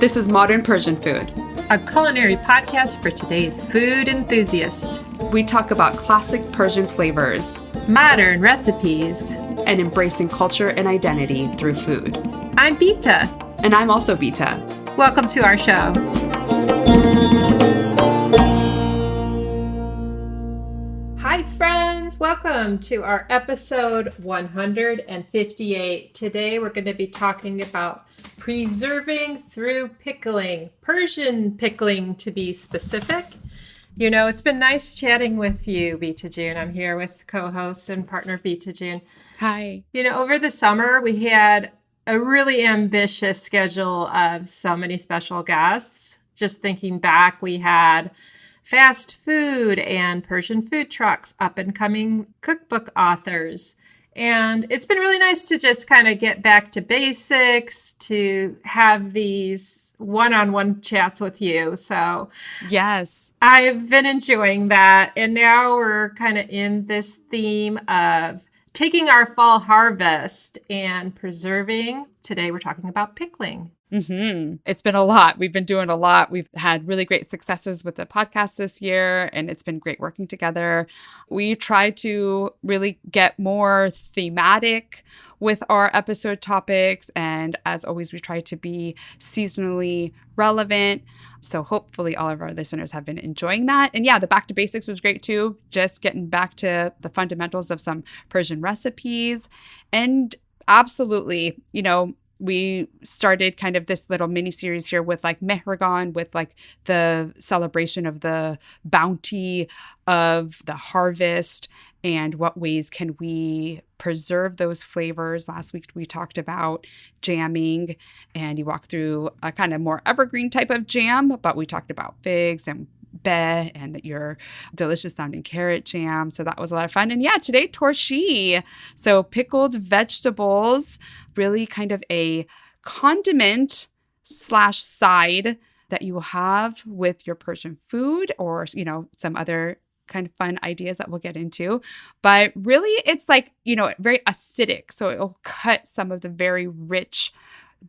This is Modern Persian Food, a culinary podcast for today's food enthusiast. We talk about classic Persian flavors, modern recipes, and embracing culture and identity through food. I'm Bita. And I'm also Bita. Welcome to our show. Hi, friends. Welcome to our episode 158. Today, we're going to be talking about preserving through pickling, Persian pickling to be specific. You know, it's been nice chatting with you, Bita June. I'm here with co-host and partner Bita June. Hi. You know, over the summer, we had a really ambitious schedule of so many special guests. Just thinking back, we had fast food and Persian food trucks, up and coming cookbook authors. And it's been really nice to just kind of get back to basics, to have these one-on-one chats with you. So yes, I've been enjoying that. And now we're kind of in this theme of taking our fall harvest and preserving. Today we're talking about pickling. Mm-hmm. It's been a lot. We've been doing a lot. We've had really great successes with the podcast this year, and it's been great working together. We try to really get more thematic with our episode topics. And as always, we try to be seasonally relevant. So hopefully all of our listeners have been enjoying that. And yeah, the back to basics was great too. Just getting back to the fundamentals of some Persian recipes. And absolutely, you know, we started kind of this little mini series here with like Mehragan, with like the celebration of the bounty of the harvest and what ways can we preserve those flavors. Last week we talked about jamming, and you walked through a kind of more evergreen type of jam, but we talked about figs and be and your delicious sounding carrot jam. So that was a lot of fun. And yeah, today, Torshi. So pickled vegetables, really kind of a condiment / side that you will have with your Persian food, or, you know, some other kind of fun ideas that we'll get into. But really, it's like, you know, very acidic. So it'll cut some of the very rich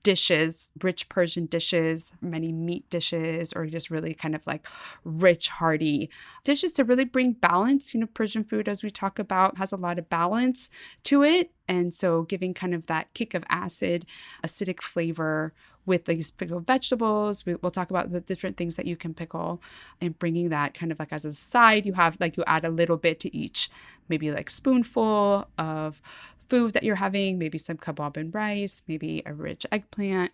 dishes, rich Persian dishes, many meat dishes, or just really kind of like rich, hearty dishes to really bring balance. You know, Persian food, as we talk about, has a lot of balance to it. And so giving kind of that kick of acid, acidic flavor with these pickled vegetables. We'll talk about the different things that you can pickle, and bringing that kind of like as a side. You have like, you add a little bit to each, maybe like spoonful of food that you're having, maybe some kebab and rice, maybe a rich eggplant,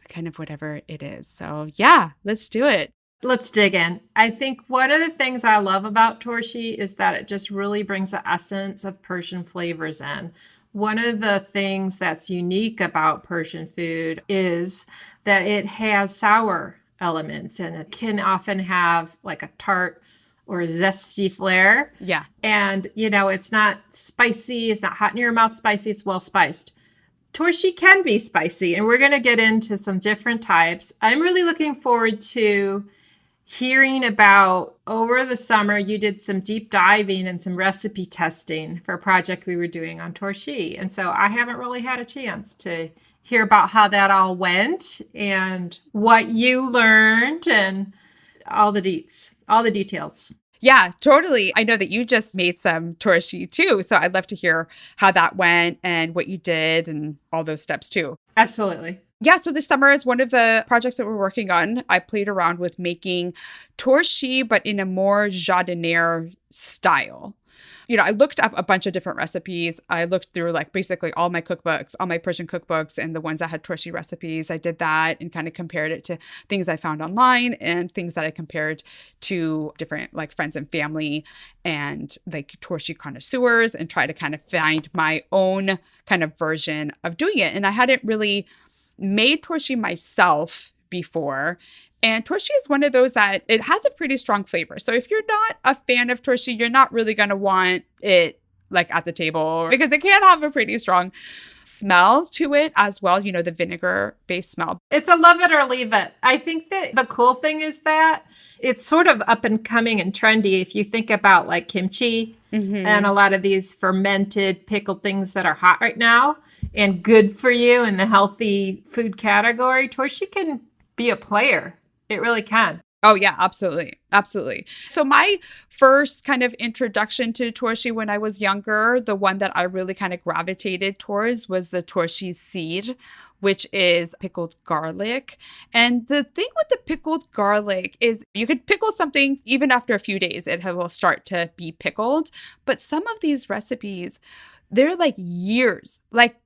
kind of whatever it is. So yeah, let's do it. Let's dig in. I think one of the things I love about Torshi is that it just really brings the essence of Persian flavors in. One of the things that's unique about Persian food is that it has sour elements, and it can often have like a tart or a zesty flair. Yeah. And, you know, it's not spicy. It's not hot in your mouth spicy. It's well spiced. Torshi can be spicy, and we're going to get into some different types. I'm really looking forward to hearing about, over the summer, you did some deep diving and some recipe testing for a project we were doing on Torshi. And so I haven't really had a chance to hear about how that all went and what you learned and all the details. Yeah, totally. I know that you just made some Torshi too. So I'd love to hear how that went and what you did and all those steps too. Absolutely. Yeah, so this summer is one of the projects that we're working on. I played around with making Torshi, but in a more Giardiniera style. You know, I looked up a bunch of different recipes. I looked through like basically all my cookbooks, all my Persian cookbooks, and the ones that had Torshi recipes. I did that and kind of compared it to things I found online and things that I compared to different like friends and family and like Torshi connoisseurs, and try to kind of find my own kind of version of doing it. And I hadn't really made Torshi myself before. And Torshi is one of those that it has a pretty strong flavor. So if you're not a fan of Torshi, you're not really going to want it like at the table, because it can have a pretty strong smell to it as well. You know, the vinegar-based smell. It's a love it or leave it. I think that the cool thing is that it's sort of up and coming and trendy. If you think about like kimchi and a lot of these fermented pickled things that are hot right now and good for you in the healthy food category, Torshi can be a player. It really can. Oh, yeah, absolutely. Absolutely. So my first kind of introduction to Torshi when I was younger, the one that I really kind of gravitated towards was the Torshi seed, which is pickled garlic. And the thing with the pickled garlic is you could pickle something even after a few days, it will start to be pickled. But some of these recipes, they're like years, like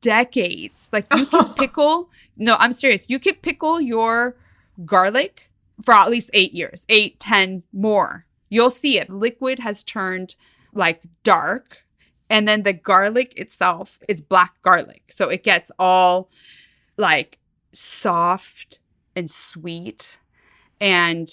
decades. Like you can pickle, no, I'm serious. You could pickle your garlic for at least 8 years, 8, 10 more. You'll see it. Liquid has turned like dark. And then the garlic itself is black garlic. So it gets all like soft and sweet. And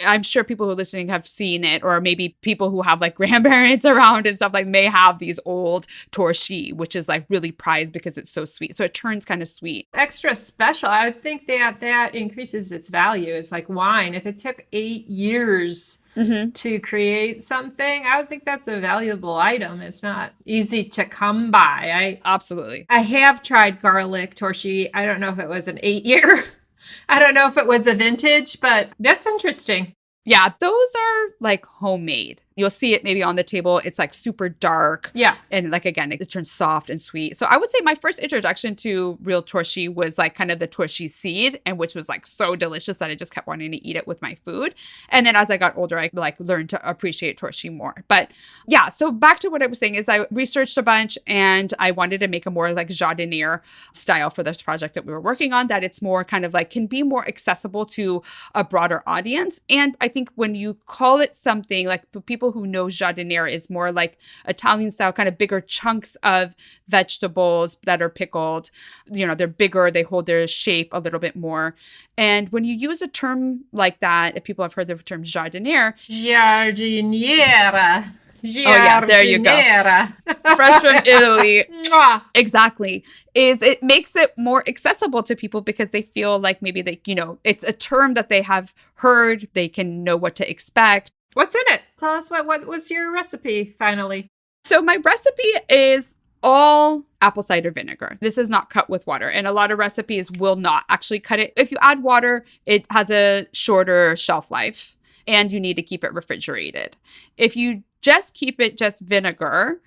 I'm sure people who are listening have seen it, or maybe people who have like grandparents around and stuff like may have these old Torshi, which is like really prized because it's so sweet. So it turns kind of sweet. Extra special. I think that increases its value. It's like wine. If it took 8 years to create something, I would think that's a valuable item. It's not easy to come by. Absolutely. I have tried garlic Torshi. I don't know if it was an 8-year. I don't know if it was a vintage, but that's interesting. Yeah, those are like homemade. You'll see it maybe on the table. It's like super dark. Yeah. And like, again, it turns soft and sweet. So I would say my first introduction to real Torshi was like kind of the Torshi seed, and which was like so delicious that I just kept wanting to eat it with my food. And then as I got older, I like learned to appreciate Torshi more. But yeah, so back to what I was saying is I researched a bunch and I wanted to make a more like Giardiniera style for this project that we were working on, that it's more kind of like can be more accessible to a broader audience. And I think when you call it something like people who know Giardiniera is more like Italian style, kind of bigger chunks of vegetables that are pickled. You know, they're bigger, they hold their shape a little bit more. And when you use a term like that, if people have heard the term Giardiniera. Giardiniera. Oh yeah, there you go. Fresh from Italy. Exactly. Is it makes it more accessible to people because they feel like maybe they, you know, it's a term that they have heard, they can know what to expect. What's in it? Tell us what was your recipe finally? So my recipe is all apple cider vinegar. This is not cut with water. And a lot of recipes will not actually cut it. If you add water, it has a shorter shelf life and you need to keep it refrigerated. If you just keep it just vinegar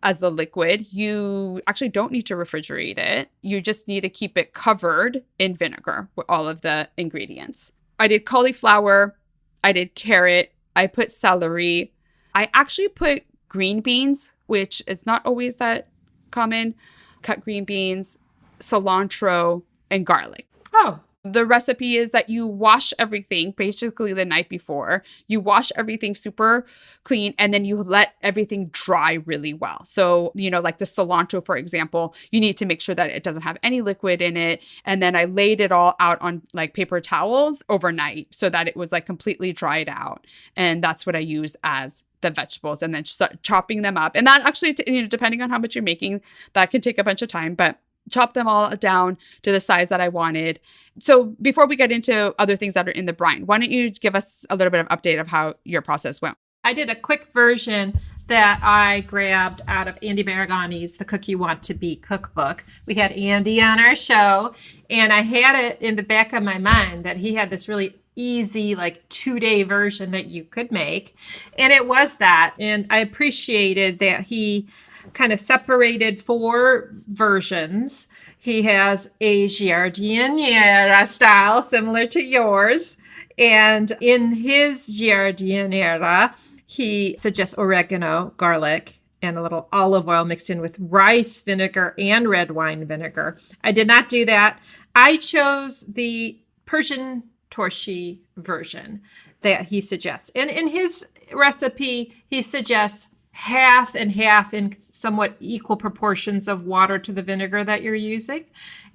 as the liquid, you actually don't need to refrigerate it. You just need to keep it covered in vinegar with all of the ingredients. I did cauliflower. I did carrot. I put celery. I actually put green beans, which is not always that common. Cut green beans, cilantro, and garlic. Oh. The recipe is that you wash everything basically the night before. You wash everything super clean and then you let everything dry really well. So, you know, like the cilantro, for example, you need to make sure that it doesn't have any liquid in it. And then I laid it all out on like paper towels overnight so that it was like completely dried out. And that's what I use as the vegetables, and then start chopping them up. And that actually, you know, depending on how much you're making, that can take a bunch of time, but chop them all down to the size that I wanted. So before we get into other things that are in the brine, why don't you give us a little bit of update of how your process went? I did a quick version that I grabbed out of Andy Marigani's The Cook You Want to Be cookbook. We had Andy on our show, and I had it in the back of my mind that he had this really easy, like 2-day version that you could make. And it was that. And I appreciated that he kind of separated 4 versions. He has a Giardiniera style similar to yours. And in his Giardiniera, he suggests oregano, garlic, and a little olive oil mixed in with rice vinegar and red wine vinegar. I did not do that. I chose the Persian Torsi version that he suggests. And in his recipe, he suggests half and half in somewhat equal proportions of water to the vinegar that you're using.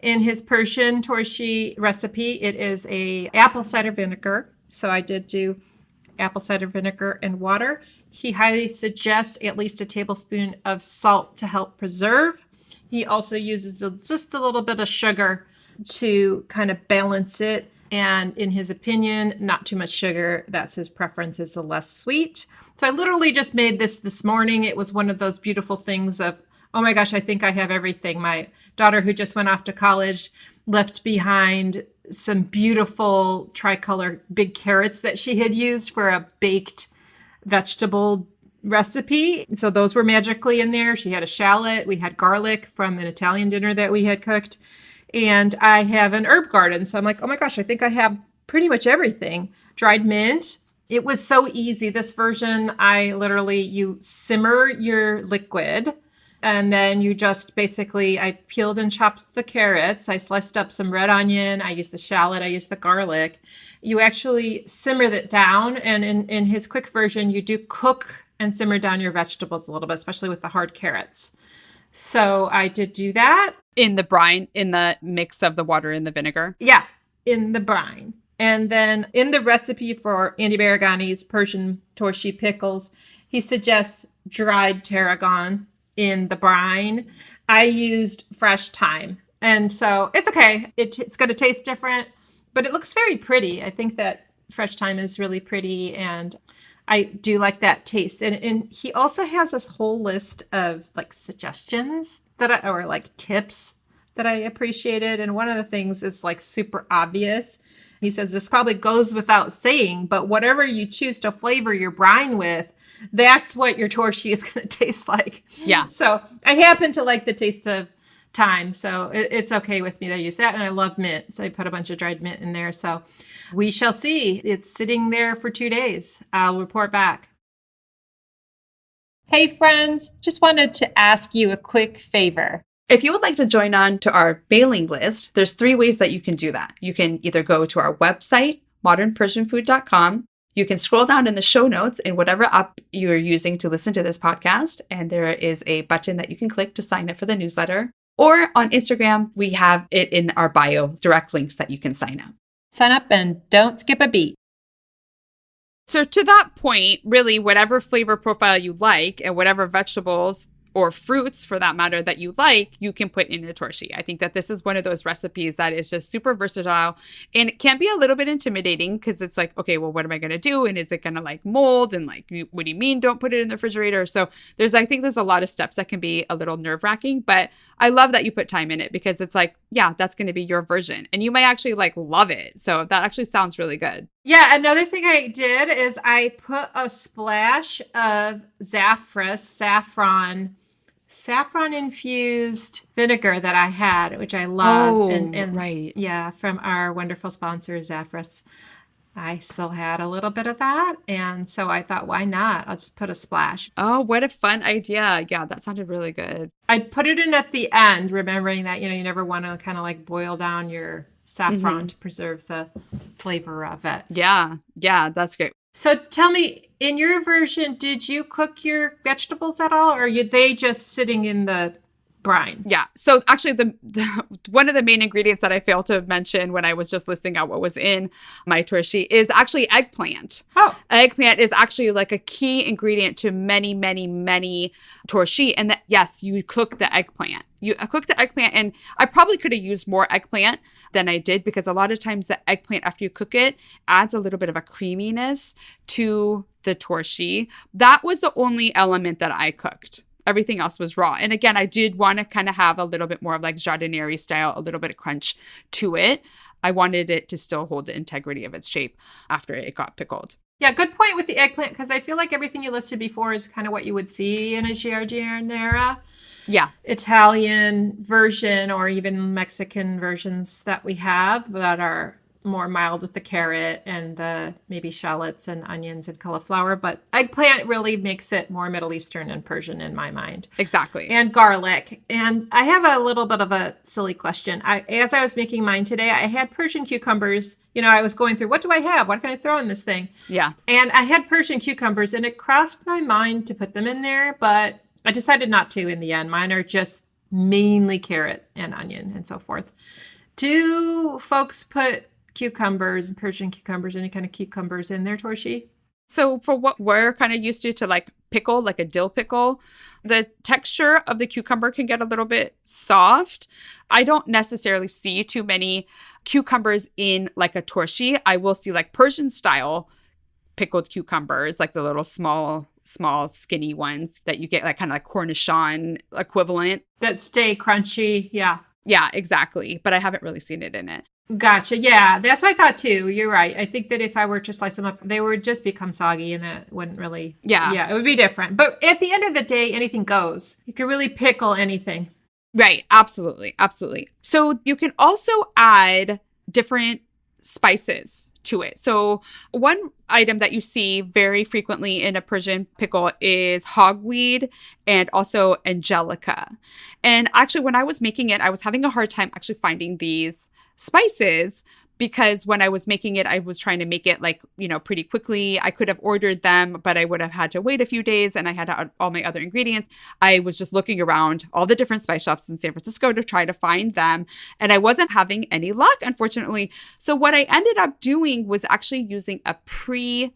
In his Persian Torsi recipe, it is a apple cider vinegar. So I did do apple cider vinegar and water. He highly suggests at least a tablespoon of salt to help preserve. He also uses just a little bit of sugar to kind of balance it. And in his opinion, not too much sugar. That's his preference, is the less sweet. So I literally just made this morning. It was one of those beautiful things of, oh my gosh, I think I have everything. My daughter, who just went off to college, left behind some beautiful tricolor big carrots that she had used for a baked vegetable recipe. So those were magically in there. She had a shallot. We had garlic from an Italian dinner that we had cooked. And I have an herb garden. So I'm like, oh my gosh, I think I have pretty much everything. Dried mint. It was so easy. This version, you simmer your liquid and then you just basically, I peeled and chopped the carrots. I sliced up some red onion. I used the shallot. I used the garlic. You actually simmer that down. And in his quick version, you do cook and simmer down your vegetables a little bit, especially with the hard carrots. So I did do that. In the brine, in the mix of the water and the vinegar? Yeah, in the brine. And then in the recipe for Andy Baragani's Persian Torsi pickles, he suggests dried tarragon in the brine. I used fresh thyme. And so it's okay. It's going to taste different, but it looks very pretty. I think that fresh thyme is really pretty, and I do like that taste. And he also has this whole list of like suggestions or like tips that I appreciated. And one of the things is like super obvious. He says this probably goes without saying, but whatever you choose to flavor your brine with, that's what your torshi is going to taste like. Yeah. So I happen to like the taste of thyme, so it's okay with me that I use that. And I love mint, so I put a bunch of dried mint in there. So we shall see. It's sitting there for 2 days. I'll report back. Hey friends, just wanted to ask you a quick favor. If you would like to join on to our mailing list, there's 3 ways that you can do that. You can either go to our website, modernpersianfood.com. You can scroll down in the show notes in whatever app you're using to listen to this podcast, and there is a button that you can click to sign up for the newsletter. Or on Instagram, we have it in our bio, direct links that you can sign up. Sign up and don't skip a beat. So to that point, really, whatever flavor profile you like and whatever vegetables or fruits for that matter that you like, you can put in a torshi. I think that this is one of those recipes that is just super versatile, and it can be a little bit intimidating because it's like, okay, well, what am I going to do? And is it going to like mold? And like, what do you mean don't put it in the refrigerator? So I think there's a lot of steps that can be a little nerve wracking, but I love that you put time in it because it's like, yeah, that's going to be your version and you might actually like love it. So that actually sounds really good. Yeah, another thing I did is I put a splash of saffron infused vinegar that I had, which I love. Oh, and right. Yeah, from our wonderful sponsor, Zafras. I still had a little bit of that. And so I thought, why not? I'll just put a splash. Oh, what a fun idea. Yeah, that sounded really good. I'd put it in at the end, remembering that, you never want to kind of like boil down your saffron to preserve the flavor of it. Yeah, that's great. So tell me, in your version, did you cook your vegetables at all, or are they just sitting in the brine? Yeah. So actually the one of the main ingredients that I failed to mention when I was just listing out what was in my torshi is actually eggplant. Oh. Eggplant is actually like a key ingredient to many, many, many torshi. And that, yes, you cook the eggplant. You cook the eggplant, and I probably could have used more eggplant than I did because a lot of times the eggplant, after you cook it, adds a little bit of a creaminess to the torshi. That was the only element that I cooked. Everything else was raw. And again, I did want to kind of have a little bit more of like Giardiniera style, a little bit of crunch to it. I wanted it to still hold the integrity of its shape after it got pickled. Yeah, good point with the eggplant, because I feel like everything you listed before is kind of what you would see in a Giardiniera. Yeah. Italian version or even Mexican versions that we have that are more mild with the carrot and the maybe shallots and onions and cauliflower. But eggplant really makes it more Middle Eastern and Persian in my mind. Exactly. And garlic. And I have a little bit of a silly question. As I was making mine today, I had Persian cucumbers. I was going through, what do I have? What can I throw in this thing? Yeah. And I had Persian cucumbers, and it crossed my mind to put them in there, but I decided not to in the end. Mine are just mainly carrot and onion and so forth. Do folks put cucumbers, Persian cucumbers, any kind of cucumbers in their torshi? So for what we're kind of used to like pickle, like a dill pickle, the texture of the cucumber can get a little bit soft. I don't necessarily see too many cucumbers in like a torshi. I will see like Persian style pickled cucumbers, like the little small skinny ones that you get like kind of like Cornichon equivalent. That stay crunchy. Yeah. Yeah, exactly. But I haven't really seen it in it. Gotcha. Yeah, that's what I thought too. You're right. I think that if I were to slice them up, they would just become soggy and it wouldn't really, Yeah. it would be different. But at the end of the day, anything goes. You can really pickle anything. Right. Absolutely. Absolutely. So you can also add different spices to it. So one item that you see very frequently in a Persian pickle is hogweed and also angelica. And actually, when I was making it, I was having a hard time actually finding these spices because when I was making it, I was trying to make it like, pretty quickly. I could have ordered them, but I would have had to wait a few days and I had to add all my other ingredients. I was just looking around all the different spice shops in San Francisco to try to find them. And I wasn't having any luck, unfortunately. So what I ended up doing was actually using a pre-blended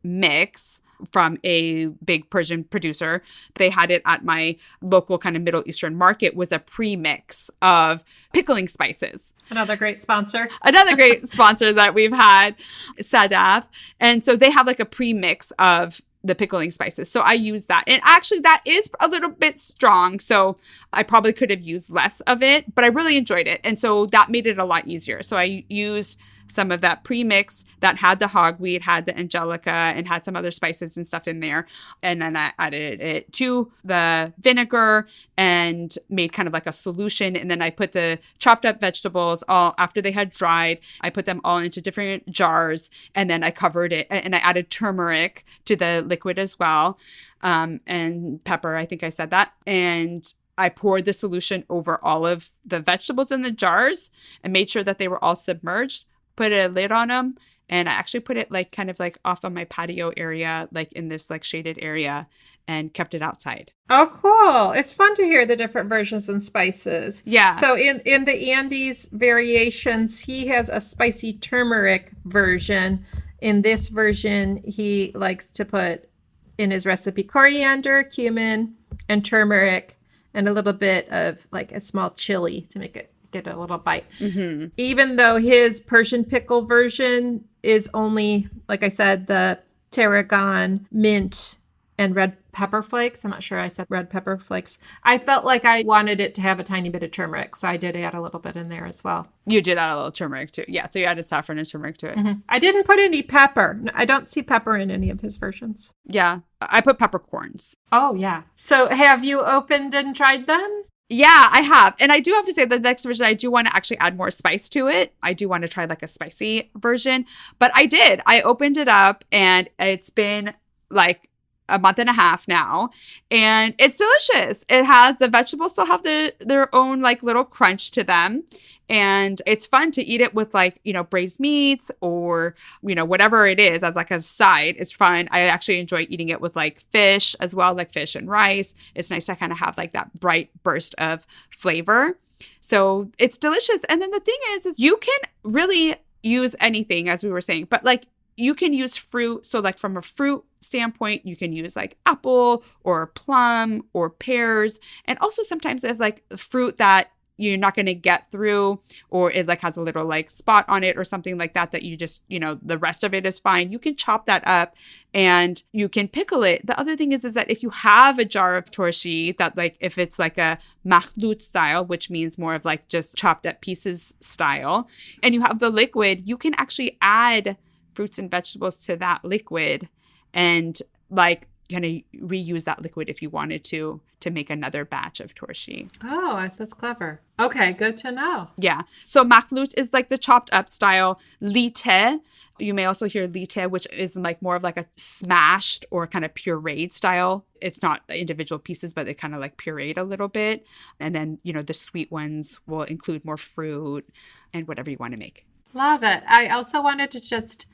mix from a big Persian producer. They had it at my local kind of Middle Eastern market, was a pre-mix of pickling spices. Another great sponsor. Another great sponsor that we've had, Sadaf. And so they have like a pre-mix of the pickling spices. So I use that. And actually that is a little bit strong. So I probably could have used less of it, but I really enjoyed it. And so that made it a lot easier. So I used some of that pre-mix that had the hogweed, had the angelica, and had some other spices and stuff in there. And then I added it to the vinegar and made kind of like a solution. And then I put the chopped up vegetables all after they had dried. I put them all into different jars and then I covered it and I added turmeric to the liquid as well. And pepper, I think I said that. And I poured the solution over all of the vegetables in the jars and made sure that they were all submerged. Put a lid on them, and I actually put it like kind of like off on my patio area, like in this like shaded area, and kept it outside. Oh, cool. It's fun to hear the different versions and spices. Yeah. So in the Andy's variations, he has a spicy turmeric version. In this version, he likes to put in his recipe coriander, cumin, and turmeric, and a little bit of like a small chili to make it get a little bite. Mm-hmm. Even though his Persian pickle version is only, like I said, the tarragon, mint, and red pepper flakes. I'm not sure I said red pepper flakes. I felt like I wanted it to have a tiny bit of turmeric, so I did add a little bit in there as well. You did add a little turmeric too. Yeah, so you added saffron and turmeric to it. Mm-hmm. I didn't put any pepper. I don't see pepper in any of his versions. Yeah, I put peppercorns. Oh, yeah. So have you opened and tried them? Yeah, I have. And I do have to say the next version, I do want to actually add more spice to it. I do want to try like a spicy version. But I did. I opened it up and it's been like a month and a half now. And it's delicious. It has, the vegetables still have their own like little crunch to them. And it's fun to eat it with like, braised meats or, whatever it is as like a side. It's fun. I actually enjoy eating it with like fish as well, like fish and rice. It's nice to kind of have like that bright burst of flavor. So it's delicious. And then the thing is you can really use anything, as we were saying, but like you can use fruit. So like from a fruit standpoint, you can use like apple or plum or pears. And also sometimes there's like fruit that you're not going to get through, or it like has a little like spot on it or something like that, that you just, the rest of it is fine. You can chop that up and you can pickle it. The other thing is that if you have a jar of torshi, that like if it's like a makhlut style, which means more of like just chopped up pieces style, and you have the liquid, you can actually add fruits and vegetables to that liquid and like kind of reuse that liquid if you wanted to make another batch of torshi. Oh, that's clever. Okay, good to know. Yeah. So makhlut is like the chopped up style. Lite, you may also hear lite, which is like more of like a smashed or kind of pureed style. It's not individual pieces, but they kind of like pureed a little bit. And then, the sweet ones will include more fruit and whatever you want to make. Love it. I also wanted to just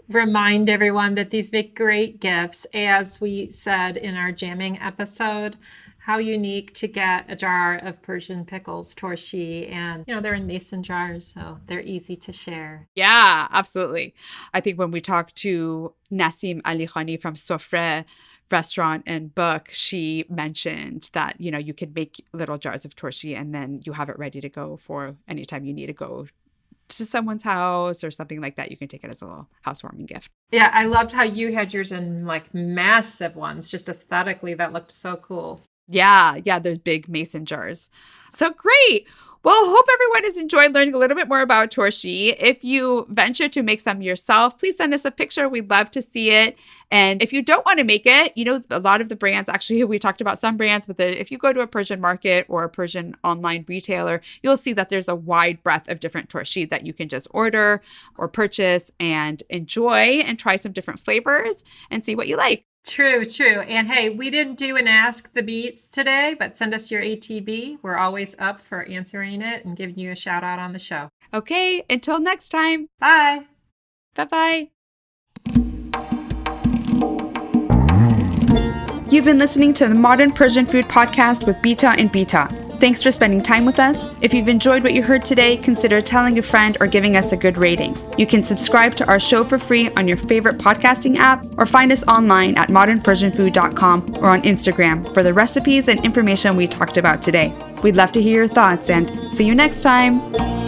remind everyone that these make great gifts. As we said in our jamming episode, how unique to get a jar of Persian pickles, Torshi, and they're in mason jars, so they're easy to share. Yeah, absolutely. I think when we talked to Nasim Ali Khani from Sofre restaurant and book, she mentioned that, you could make little jars of Torshi and then you have it ready to go for anytime you need to go to someone's house or something like that. You can take it as a little housewarming gift. Yeah, I loved how you had yours in like massive ones. Just aesthetically, that looked so cool. Yeah, those big mason jars. So great. Well, hope everyone has enjoyed learning a little bit more about Torshi. If you venture to make some yourself, please send us a picture. We'd love to see it. And if you don't want to make it, a lot of the brands, actually, we talked about some brands, but if you go to a Persian market or a Persian online retailer, you'll see that there's a wide breadth of different Torshi that you can just order or purchase and enjoy and try some different flavors and see what you like. True. And hey, we didn't do an Ask the Beats today, but send us your ATB. We're always up for answering it and giving you a shout out on the show. Okay, until next time. Bye. Bye-bye. You've been listening to the Modern Persian Food Podcast with Bita and Beata. Thanks for spending time with us. If you've enjoyed what you heard today, consider telling a friend or giving us a good rating. You can subscribe to our show for free on your favorite podcasting app or find us online at modernpersianfood.com or on Instagram for the recipes and information we talked about today. We'd love to hear your thoughts and see you next time.